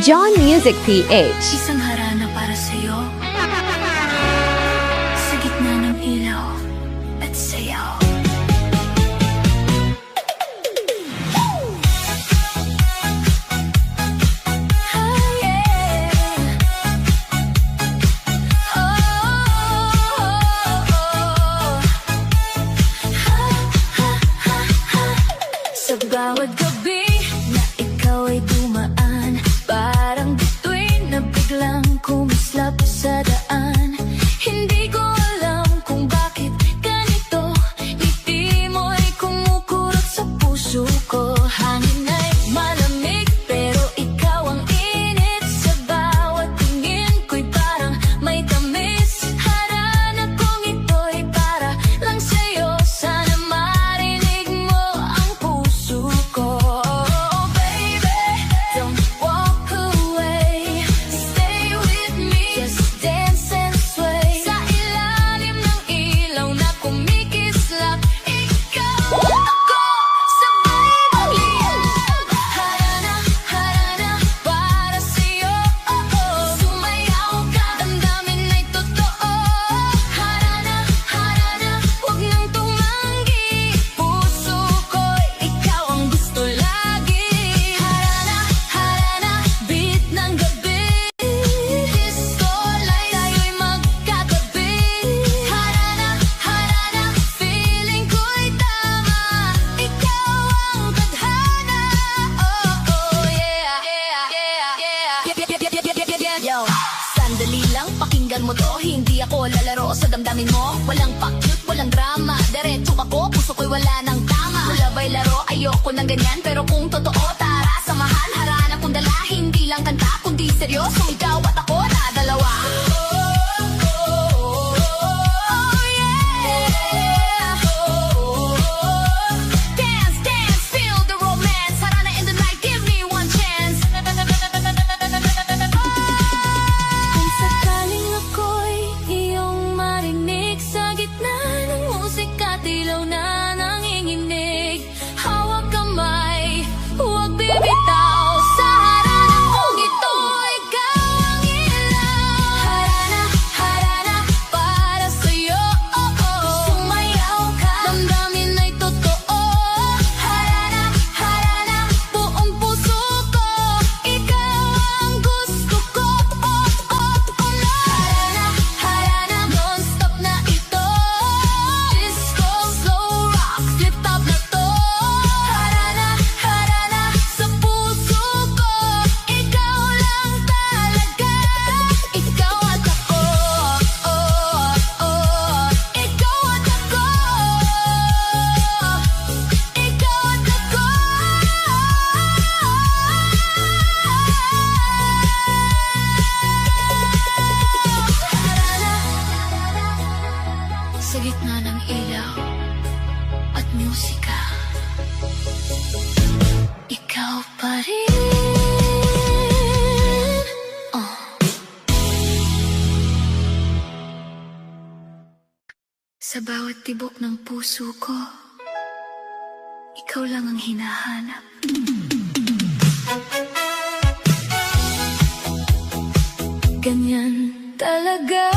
John Music PH. Isang harana para sa'yo, sa gitna ng ilaw at sayaw. Sa bawat gabi na ikaw ay dumaan, parang bituin na biglang kumislap sa daan. Hindi ko alam kung bakit ganito, ngiti mo'y kumukurot sa puso ko. Hangin ay malamig pero ikaw ang init, sa bawat tingin ko'y parang may tamis. Harana kong ito'y para lang sa'yo, sana marinig mo ang puso ko. Oh baby, don't walk away, stay with me, just dance and sway. Sa ilalim ng ilaw na kumikislap, ikaw at ako sabay magliyab. Harana, harana para sa'yo, oh oh. Sumayaw ka, damdamin ay totoo. Harana, harana, huwag nang tumanggi, puso ko'y ikaw ang gusto lagi. Harana, harana, beat ng gabi, disco light, tayo'y magkatabi. Harana, harana, feeling ko'y tama, ikaw ang tadhana. Oh oh yeah, yeah, yeah, yeah. Yo, sandali lang, pakinggan mo to, hindi ako lalaro sa damdamin mo. Walang pa-cute, walang drama, diretso ako, puso ko'y wala nang tama. Kulabay laro, ayoko ng ganyan, pero kung totoo, tara samahan. Harana kong dala, hindi lang kanta, kundi seryoso, ikaw at ako na dalawa. Oh yeah, dance, dance, feel the romance. Harana in the night, give me one chance. Kung sakaling ako'y iyong marinig, sa gitna ng musika, tilaw na nanginginig. Hawak kamay, huwag bibitaw, sa harana kong ito, ikaw ang ilaw. Harana, harana para sa'yo, oh oh. Sumayaw ka, damdamin ay totoo. Harana, harana, buong puso ko, ikaw ang gusto ko, oh oh oh no. Harana, harana, non-stop na ito, disco, slow rock, flip-top na to. Harana, harana, sa puso ko, ikaw lang talaga. Ikaw at ako, oh oh, ikaw at ako, ikaw at ako. Harana, sa gitna ng ilaw at musika, ikaw pa rin. Oh. Sa bawat tibok ng puso ko, ikaw lang ang hinahanap. Ganyan talaga